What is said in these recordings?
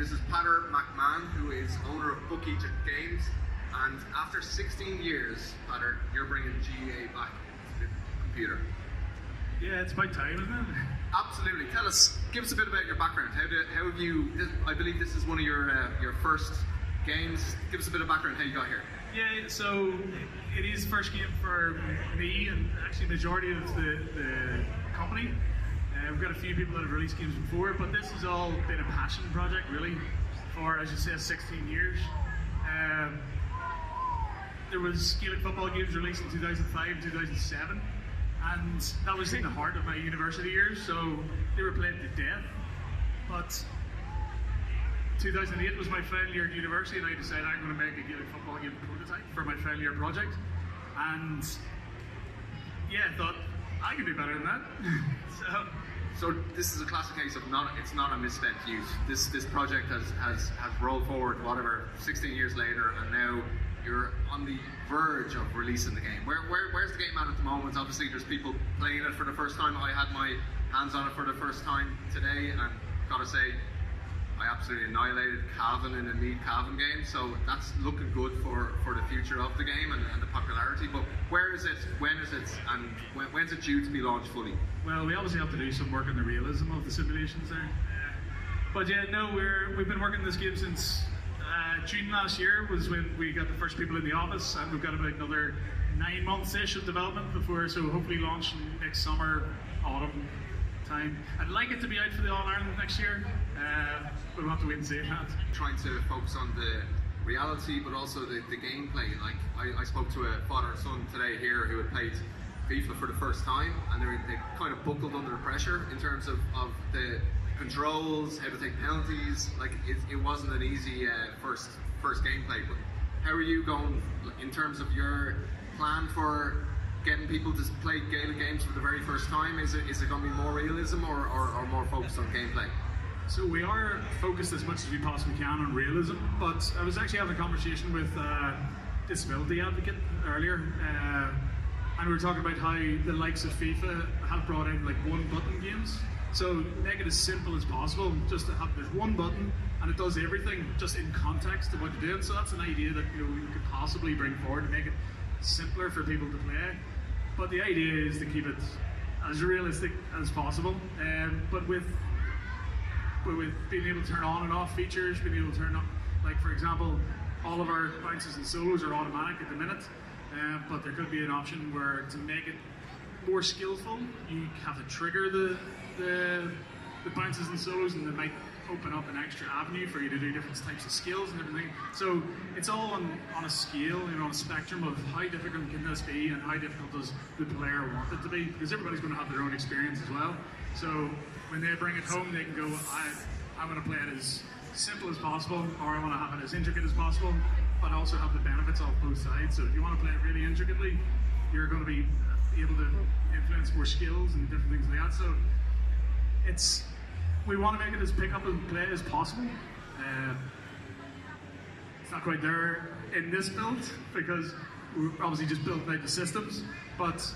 This is Peadar McMahon, who is owner of Eejits Games, and after 16 years, Peadar, you're bringing GA back to the computer. Yeah, it's about time, isn't it? Absolutely. Give us a bit about your background. How have you? I believe this is one of your first games. Give us a bit of background how you got here. Yeah, so it is the first game for me and actually the majority of the company. We've got a few people that have released games before, but this has all been a passion project really for, as you say, 16 years. There was Gaelic Football Games released in 2005, 2007, and that was in the heart of my university years, so they were played to death. But 2008 was my final year at university, and I decided I'm going to make a Gaelic Football Game prototype for my final year project. And yeah, I thought I could do better than that. So this is a classic case of it's not a misspent youth. This project has rolled forward, whatever, 16 years later, and now you're on the verge of releasing the game. Where's the game at the moment? Obviously there's people playing it for the first time. I had my hands on it for the first time today, and gotta say, I absolutely annihilated Cavan in a Mead Cavan game, so that's looking good for the future of the game and the popularity. But where is it, when is it, and when's it due to be launched fully? Well, we obviously have to do some work on the realism of the simulations there. But yeah, no, we've been working on this game since June last year was when we got the first people in the office, and we've got about another 9 months-ish of development before, so hopefully launch next summer, autumn time. I'd like it to be out for the All-Ireland next year, but we'll have to wait and see that. Trying to focus on the reality, but also the gameplay. Like I spoke to a father and son today here who had played FIFA for the first time, and they kind of buckled under the pressure in terms of the controls, how to take penalties. Like it wasn't an easy first gameplay. But how are you going in terms of your plan for getting people to play Gaelic games for the very first time? Is it going to be more realism or more focused on gameplay? So we are focused as much as we possibly can on realism, but I was actually having a conversation with a disability advocate earlier, and we were talking about how the likes of FIFA have brought in like one-button games. So make it as simple as possible, just to have there's one button and it does everything just in context of what you're doing. So that's an idea that we could possibly bring forward to make it simpler for people to play. But the idea is to keep it as realistic as possible, but with being able to turn on and off features, being able to turn up, like for example, all of our bounces and solos are automatic at the minute, but there could be an option where to make it more skillful, you have to trigger the bounces and solos, and they might open up an extra avenue for you to do different types of skills and everything. So it's all on a scale, on a spectrum of how difficult can this be and how difficult does the player want it to be, because everybody's going to have their own experience as well. So when they bring it home, they can go, I want to play it as simple as possible, or I want to have it as intricate as possible, but also have the benefits of both sides. So if you want to play it really intricately, you're going to be able to influence more skills and different things like that. So we want to make it as pick up and play as possible. It's not quite there in this build because we're obviously just building out the systems, but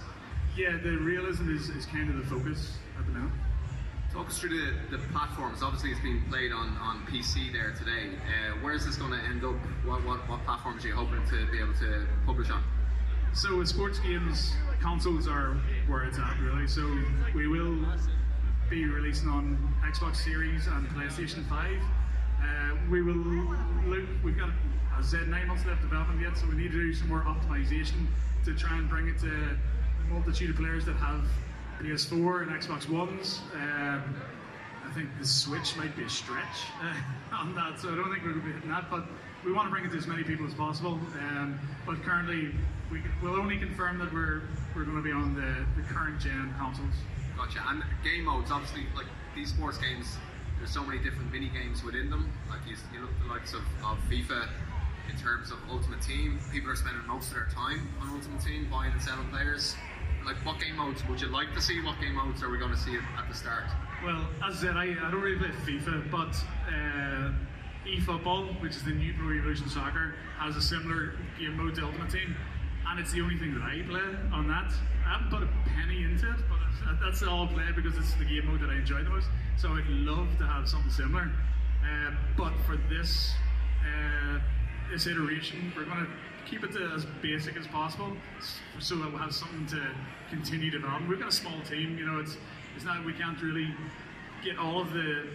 yeah, the realism is kind of the focus at the minute. Talk us through the platforms. Obviously it's being played on PC there today. Where is this going to end up? What platforms are you hoping to be able to publish on? So with sports games, consoles are where it's at really. So we will be releasing on Xbox Series and PlayStation 5. We've got, as I said, 9 months left of development yet, so we need to do some more optimization to try and bring it to the multitude of players that have PS4 and Xbox Ones. I think the Switch might be a stretch on that, so I don't think we're going to be hitting that, but we want to bring it to as many people as possible. But currently, we'll only confirm that we're going to be on the current gen consoles. Gotcha. And game modes, obviously, like these sports games, there's so many different mini games within them. Like you look at the likes of FIFA in terms of Ultimate Team. People are spending most of their time on Ultimate Team, buying and selling players. Like, what game modes would you like to see? What game modes are we going to see at the start? Well, as I said, I don't really play FIFA, but eFootball, which is the new Pro Evolution Soccer, has a similar game mode to Ultimate Team, and it's the only thing that I play on that. I haven't put a penny into it, but that's all I play because it's the game mode that I enjoy the most. So I'd love to have something similar. But for this iteration, we're going to keep it as basic as possible, so it will have something to continue developing. We've got a small team, you know. It's not, we can't really get all of the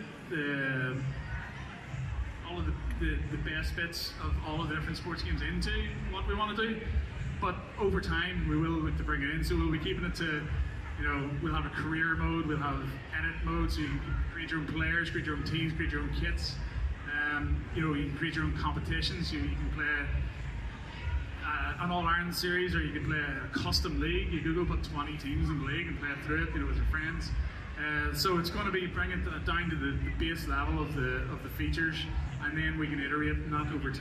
best bits of all of the different sports games into what we want to do. But over time, we will look to bring it in. So we'll be keeping it to, you know, we'll have a career mode, we'll have edit mode, so you can create your own players, create your own teams, create your own kits. You know, you can create your own competitions. You can play an All-Ireland series, or you can play a custom league. You could go put 20 teams in the league and play through it, you know, with your friends. So it's going to be bringing it down to the base level of the features, and then we can iterate, not over time.